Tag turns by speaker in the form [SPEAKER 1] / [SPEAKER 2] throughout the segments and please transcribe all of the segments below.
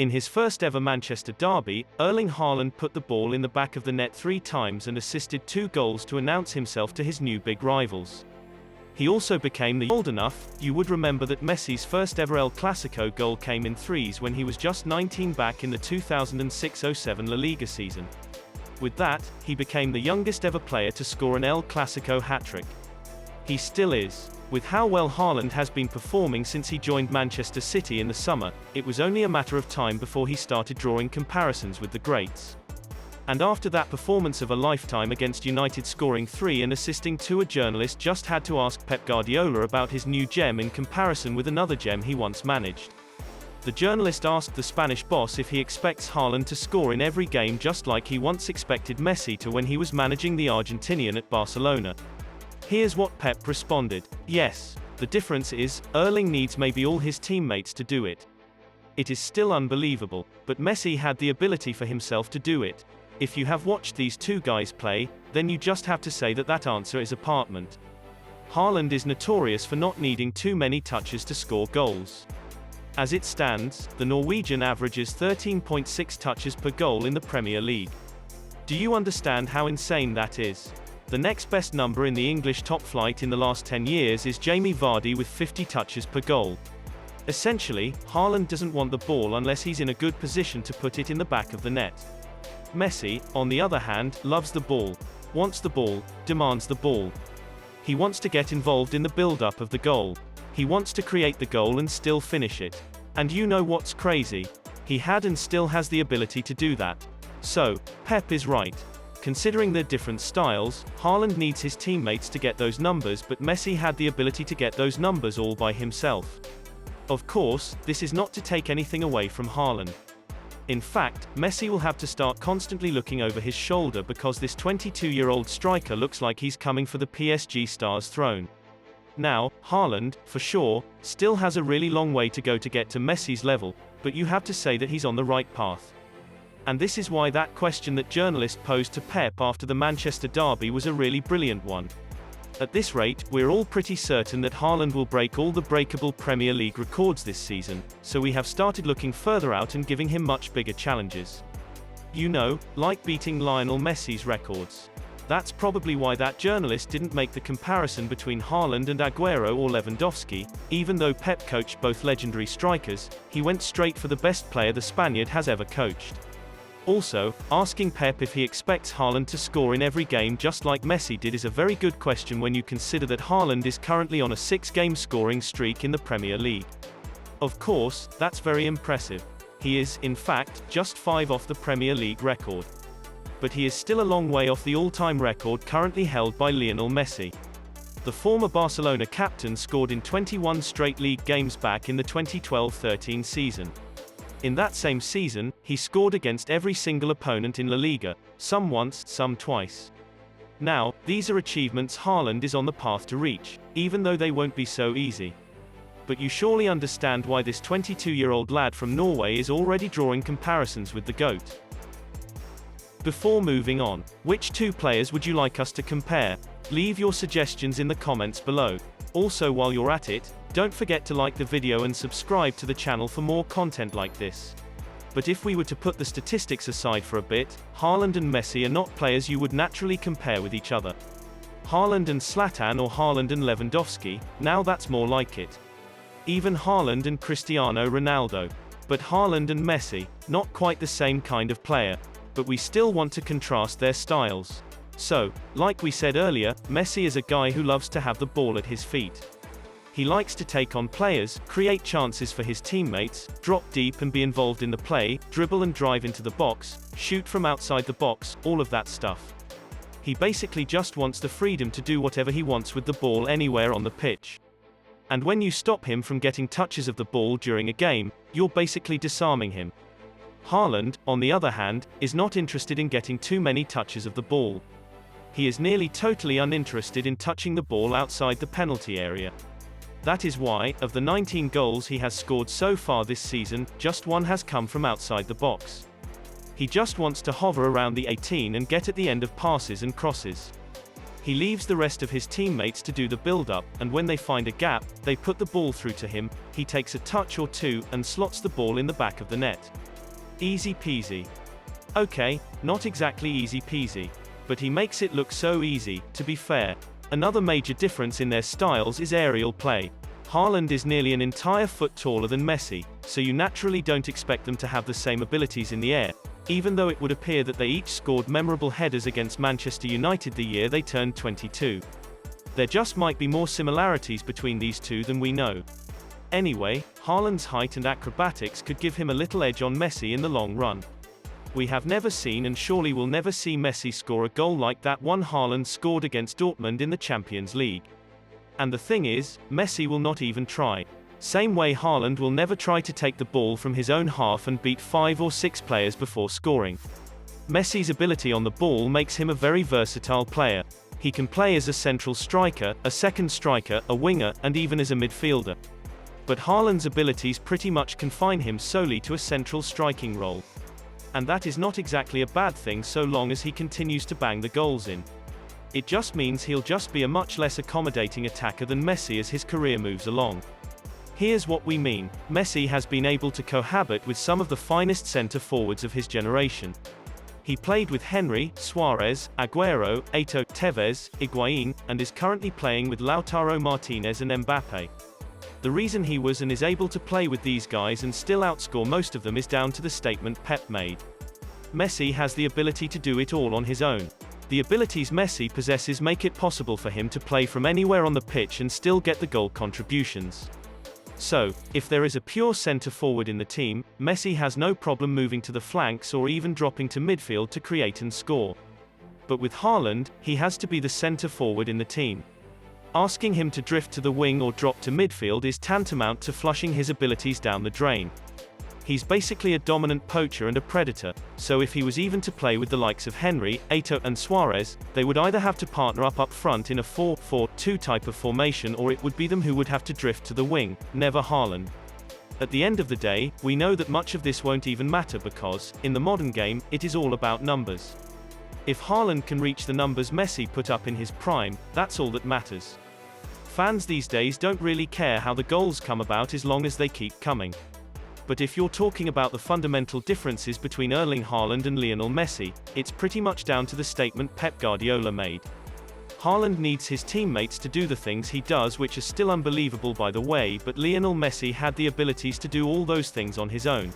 [SPEAKER 1] In his first ever Manchester derby, Erling Haaland put the ball in the back of the net 3 times and assisted 2 goals to announce himself to his new big rivals. He also became the old enough. You would remember that Messi's first ever El Clasico goal came in threes when he was just 19 back in the 2006-07 La Liga season. With that, he became the youngest ever player to score an El Clasico hat-trick. He still is. With how well Haaland has been performing since he joined Manchester City in the summer, it was only a matter of time before he started drawing comparisons with the greats. And after that performance of a lifetime against United, scoring 3 and assisting 2, a journalist just had to ask Pep Guardiola about his new gem in comparison with another gem he once managed. The journalist asked the Spanish boss if he expects Haaland to score in every game just like he once expected Messi to when he was managing the Argentinian at Barcelona. Here's what Pep responded: "Yes. The difference is, Erling needs maybe all his teammates to do it. It is still unbelievable, but Messi had the ability for himself to do it. If you have watched these 2 guys play, then you just have to say that answer is apartment. Haaland is notorious for not needing too many touches to score goals. As it stands, the Norwegian averages 13.6 touches per goal in the Premier League. Do you understand how insane that is? The next best number in the English top flight in the last 10 years is Jamie Vardy with 50 touches per goal. Essentially, Haaland doesn't want the ball unless he's in a good position to put it in the back of the net. Messi, on the other hand, loves the ball, wants the ball, demands the ball. He wants to get involved in the build-up of the goal. He wants to create the goal and still finish it. And you know what's crazy? He had and still has the ability to do that. So, Pep is right. Considering their different styles, Haaland needs his teammates to get those numbers, but Messi had the ability to get those numbers all by himself. Of course, this is not to take anything away from Haaland. In fact, Messi will have to start constantly looking over his shoulder because this 22-year-old striker looks like he's coming for the PSG star's throne. Now, Haaland, for sure, still has a really long way to go to get to Messi's level, but you have to say that he's on the right path. And this is why that question that journalist posed to Pep after the Manchester derby was a really brilliant one. At this rate, we're all pretty certain that Haaland will break all the breakable Premier League records this season, so we have started looking further out and giving him much bigger challenges. You know, like beating Lionel Messi's records. That's probably why that journalist didn't make the comparison between Haaland and Aguero or Lewandowski. Even though Pep coached both legendary strikers, he went straight for the best player the Spaniard has ever coached. Also, asking Pep if he expects Haaland to score in every game just like Messi did is a very good question when you consider that Haaland is currently on a 6-game scoring streak in the Premier League. Of course, that's very impressive. He is, in fact, just 5 off the Premier League record. But he is still a long way off the all-time record currently held by Lionel Messi. The former Barcelona captain scored in 21 straight league games back in the 2012-13 season. In that same season, he scored against every single opponent in La Liga, some once, some twice. Now, these are achievements Haaland is on the path to reach, even though they won't be so easy. But you surely understand why this 22-year-old lad from Norway is already drawing comparisons with the GOAT. Before moving on, which 2 players would you like us to compare? Leave your suggestions in the comments below. Also, while you're at it, don't forget to like the video and subscribe to the channel for more content like this. But if we were to put the statistics aside for a bit, Haaland and Messi are not players you would naturally compare with each other. Haaland and Zlatan or Haaland and Lewandowski, now that's more like it. Even Haaland and Cristiano Ronaldo. But Haaland and Messi, not quite the same kind of player. But we still want to contrast their styles. So, like we said earlier, Messi is a guy who loves to have the ball at his feet. He likes to take on players, create chances for his teammates, drop deep and be involved in the play, dribble and drive into the box, shoot from outside the box, all of that stuff. He basically just wants the freedom to do whatever he wants with the ball anywhere on the pitch. And when you stop him from getting touches of the ball during a game, you're basically disarming him. Haaland, on the other hand, is not interested in getting too many touches of the ball. He is nearly totally uninterested in touching the ball outside the penalty area. That is why, of the 19 goals he has scored so far this season, just 1 has come from outside the box. He just wants to hover around the 18 and get at the end of passes and crosses. He leaves the rest of his teammates to do the build-up, and when they find a gap, they put the ball through to him, he takes a touch or 2, and slots the ball in the back of the net. Easy peasy. Okay, not exactly easy peasy. But he makes it look so easy, to be fair. Another major difference in their styles is aerial play. Haaland is nearly an entire foot taller than Messi, so you naturally don't expect them to have the same abilities in the air, even though it would appear that they each scored memorable headers against Manchester United the year they turned 22. There just might be more similarities between these two than we know. Anyway, Haaland's height and acrobatics could give him a little edge on Messi in the long run. We have never seen and surely will never see Messi score a goal like that one Haaland scored against Dortmund in the Champions League. And the thing is, Messi will not even try. Same way Haaland will never try to take the ball from his own half and beat 5 or 6 players before scoring. Messi's ability on the ball makes him a very versatile player. He can play as a central striker, a second striker, a winger, and even as a midfielder. But Haaland's abilities pretty much confine him solely to a central striking role. And that is not exactly a bad thing so long as he continues to bang the goals in. It just means he'll just be a much less accommodating attacker than Messi as his career moves along. Here's what we mean. Messi has been able to cohabit with some of the finest centre-forwards of his generation. He played with Henry, Suarez, Aguero, Eto'o, Tevez, Higuaín, and is currently playing with Lautaro Martinez and Mbappe. The reason he was and is able to play with these guys and still outscore most of them is down to the statement Pep made. Messi has the ability to do it all on his own. The abilities Messi possesses make it possible for him to play from anywhere on the pitch and still get the goal contributions. So, if there is a pure centre-forward in the team, Messi has no problem moving to the flanks or even dropping to midfield to create and score. But with Haaland, he has to be the centre-forward in the team. Asking him to drift to the wing or drop to midfield is tantamount to flushing his abilities down the drain. He's basically a dominant poacher and a predator, so if he was even to play with the likes of Henry, Eto'o, and Suarez, they would either have to partner up front in a 4-4-2 type of formation or it would be them who would have to drift to the wing, never Haaland. At the end of the day, we know that much of this won't even matter because, in the modern game, it is all about numbers. If Haaland can reach the numbers Messi put up in his prime, that's all that matters. Fans these days don't really care how the goals come about as long as they keep coming. But if you're talking about the fundamental differences between Erling Haaland and Lionel Messi, it's pretty much down to the statement Pep Guardiola made. Haaland needs his teammates to do the things he does, which are still unbelievable by the way, but Lionel Messi had the abilities to do all those things on his own.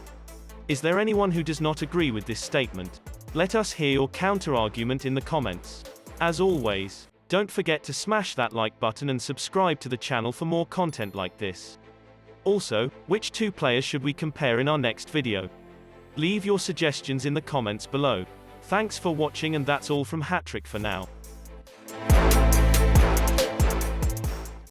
[SPEAKER 1] Is there anyone who does not agree with this statement? Let us hear your counter-argument in the comments. As always, don't forget to smash that like button and subscribe to the channel for more content like this. Also, which two players should we compare in our next video? Leave your suggestions in the comments below. Thanks for watching and that's all from Hattrick for now.